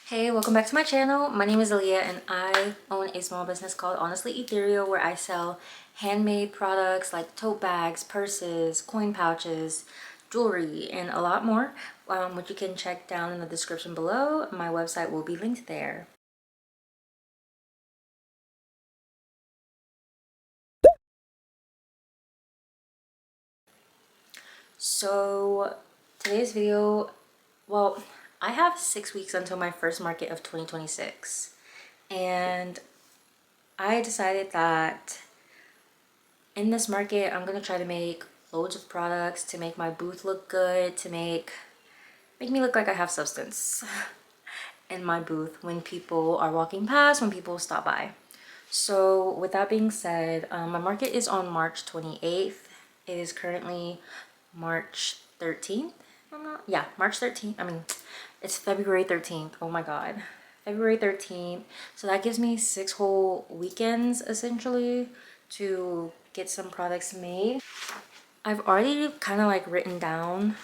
Hey, welcome back to my channel. My name is Aaliyah and I own a small business called Honestly Ethereal where I sell handmade products like tote bags, purses, coin pouches, jewelry, and a lot more, which you can check down in the description below. My website will be linked there. So today's video, well, I have 6 weeks until my first market of 2026 and I decided that in this market, I'm gonna try to make loads of products to make my booth look good, to make me look like I have substance in my booth when people are walking past, when people stop by. So with that being said, my market is on March 28th. It is currently March 13th. Yeah, March 13th. I mean, it's February 13th. Oh my God. February 13th. So that gives me 6 whole weekends essentially to get some products made. I've already kind of like written down,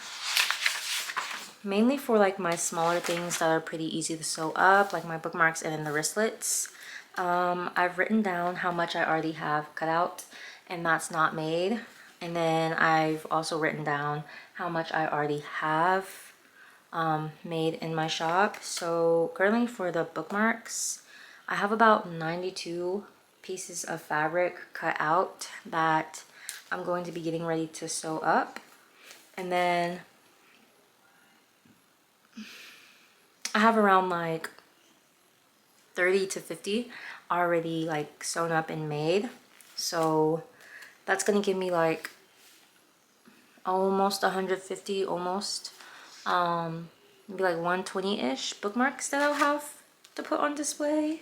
mainly for like my smaller things that are pretty easy to sew up, like my bookmarks and then the wristlets. I've written down how much I already have cut out and that's not made. And then I've also written down how much I already have made in my shop. So currently for the bookmarks, I have about 92 pieces of fabric cut out that I'm going to be getting ready to sew up. And then I have around like 30 to 50 already like sewn up and made. So that's gonna give me like almost 150, almost maybe like 120-ish bookmarks that I'll have to put on display.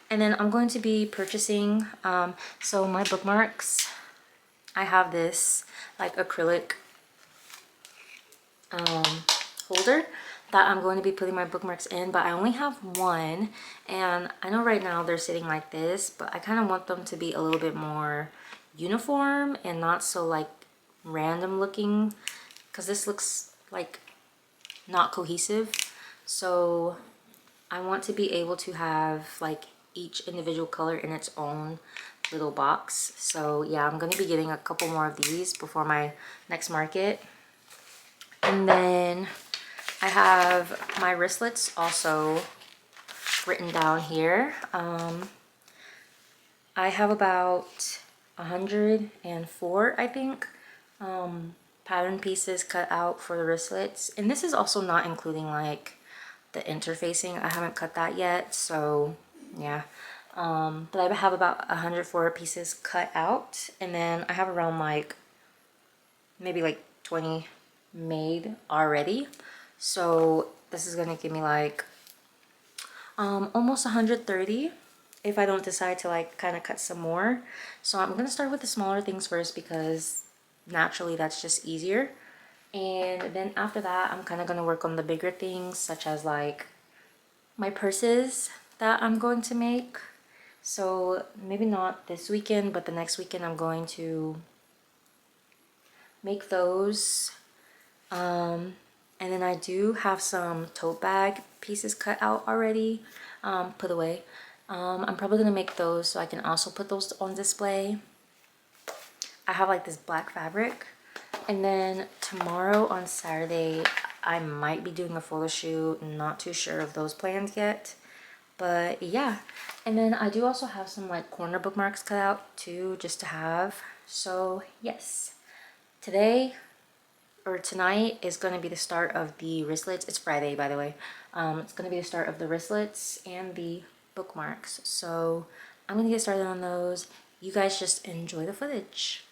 And then I'm going to be purchasing so my bookmarks, I have this like acrylic holder that I'm going to be putting my bookmarks in, but I only have one, and I know right now they're sitting like this, but I kind of want them to be a little bit more uniform and not so like random looking, because this looks like not cohesive. So I want to be able to have like each individual color in its own little box. So yeah, I'm going to be getting a couple more of these before my next market. And then I have my wristlets also written down here. I have about 104, I think, pattern pieces cut out for the wristlets. And this is also not including like the interfacing. I haven't cut that yet, so yeah. But I have about 104 pieces cut out, and then I have around like maybe like 20 made already. So this is gonna give me like almost 130 if I don't decide to like kind of cut some more. So I'm gonna start with the smaller things first because naturally that's just easier. And then after that, I'm kind of gonna work on the bigger things, such as like my purses that I'm going to make. So maybe not this weekend, but the next weekend I'm going to make those. And then I do have some tote bag pieces cut out already, put away. I'm probably gonna make those so I can also put those on display. I have like this black fabric. And then tomorrow on Saturday, I might be doing a photo shoot. Not too sure of those plans yet. But yeah. And then I do also have some like corner bookmarks cut out too, just to have. So yes. Today or tonight is going to be the start of the wristlets. It's Friday, by the way. It's going to be the start of the wristlets and the bookmarks. So I'm going to get started on those. You guys just enjoy the footage.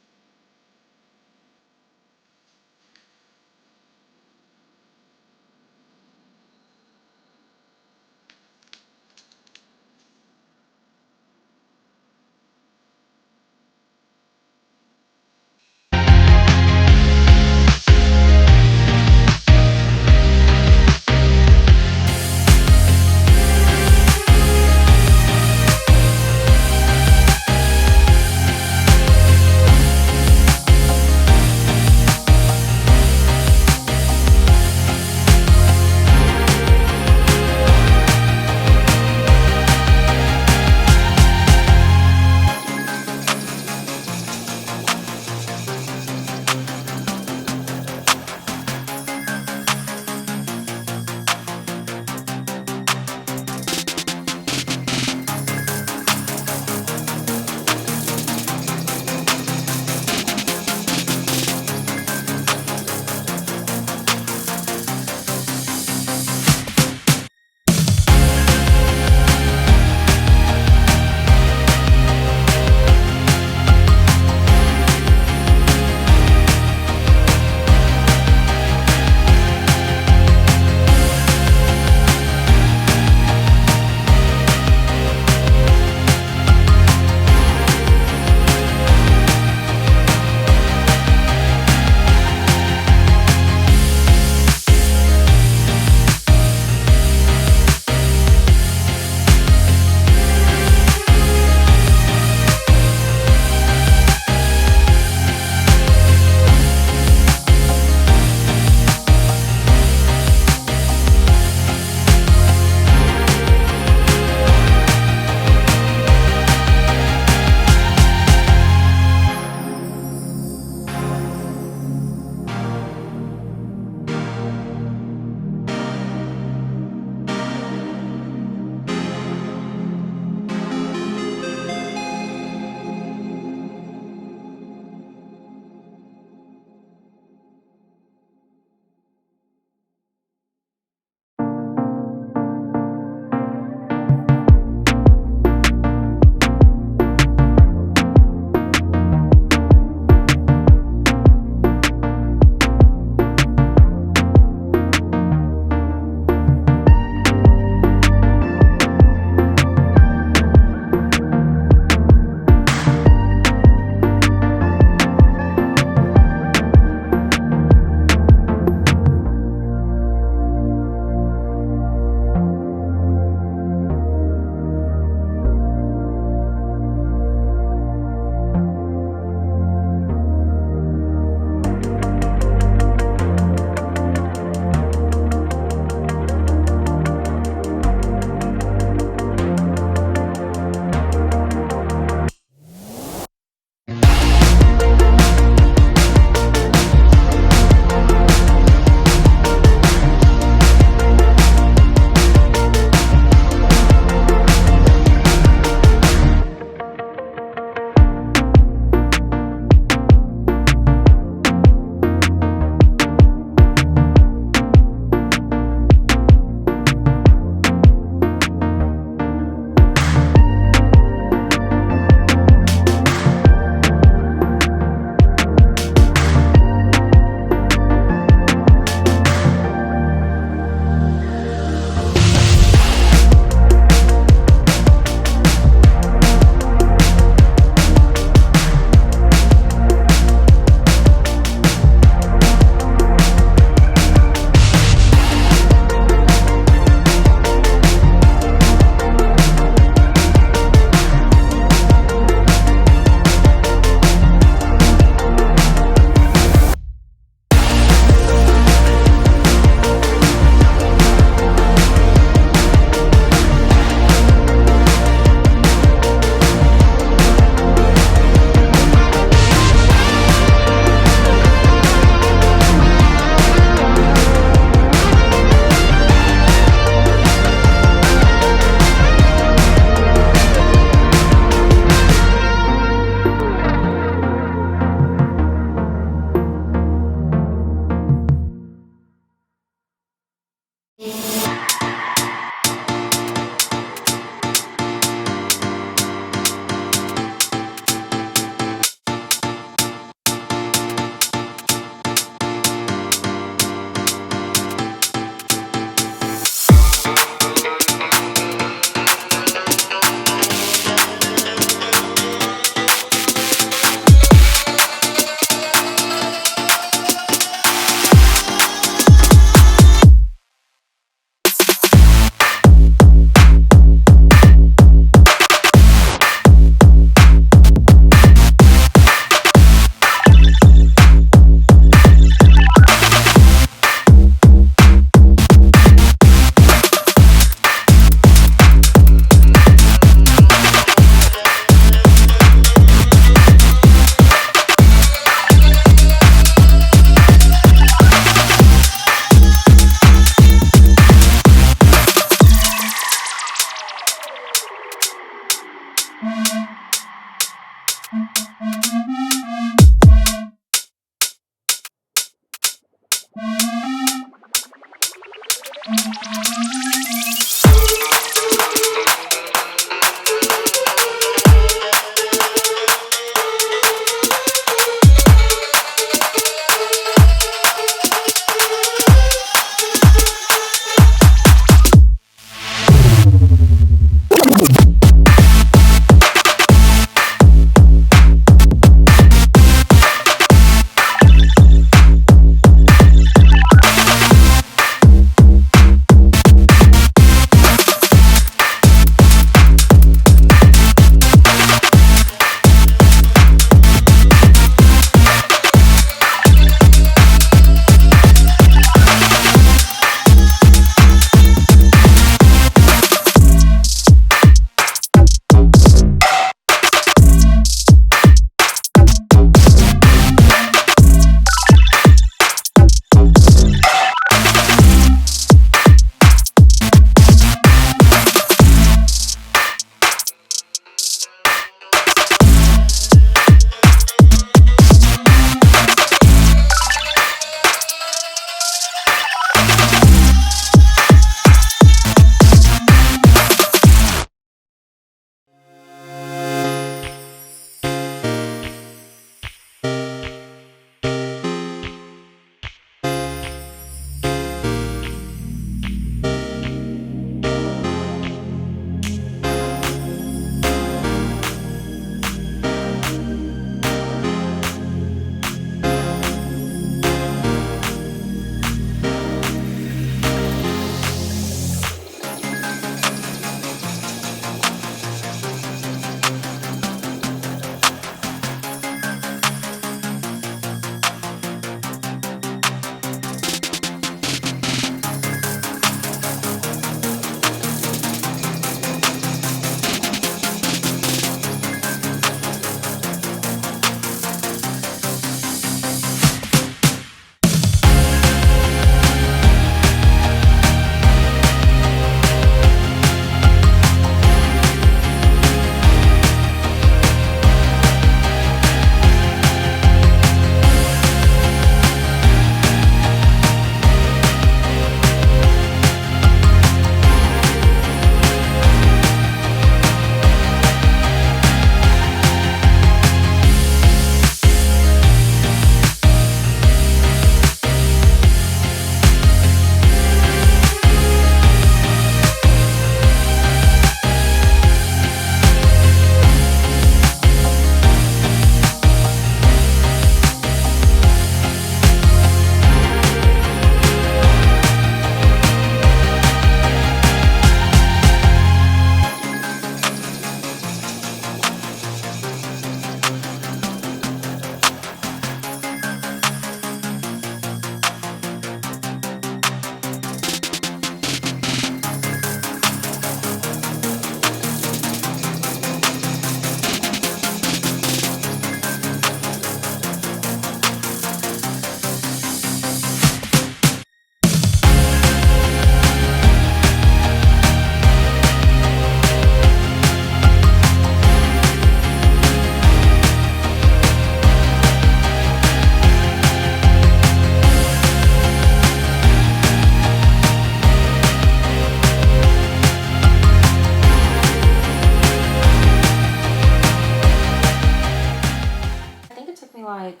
like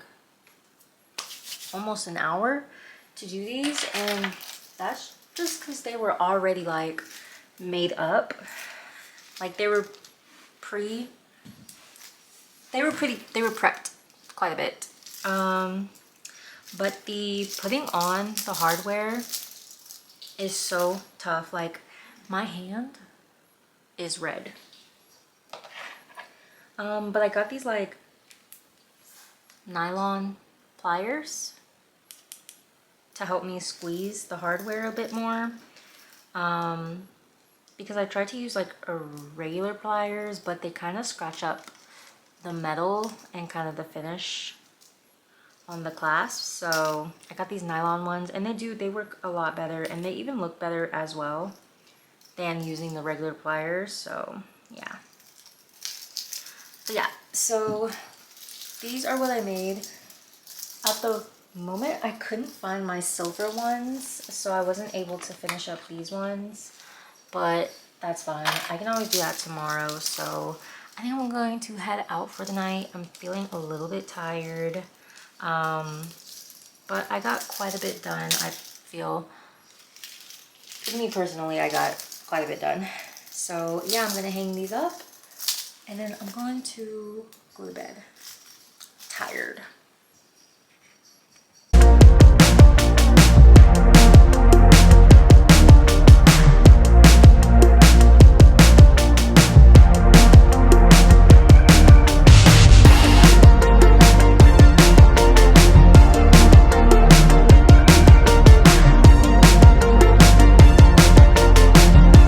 almost an hour to do these, and that's just because they were already like made up. Like they were prepped quite a bit. But the putting on the hardware is so tough. Like my hand is red. But I got these like nylon pliers to help me squeeze the hardware a bit more. Because I tried to use like a regular pliers, but they kind of scratch up the metal and kind of the finish on the clasp. So I got these nylon ones, and they work a lot better, and they even look better as well than using the regular pliers. So yeah. But yeah, so these are what I made. At the moment, I couldn't find my silver ones, so I wasn't able to finish up these ones, but that's fine. I can always do that tomorrow. So I think I'm going to head out for the night. I'm feeling a little bit tired, but I got quite a bit done. I feel, for me personally, I got quite a bit done. So yeah, I'm gonna hang these up, and then I'm going to go to bed. Tired.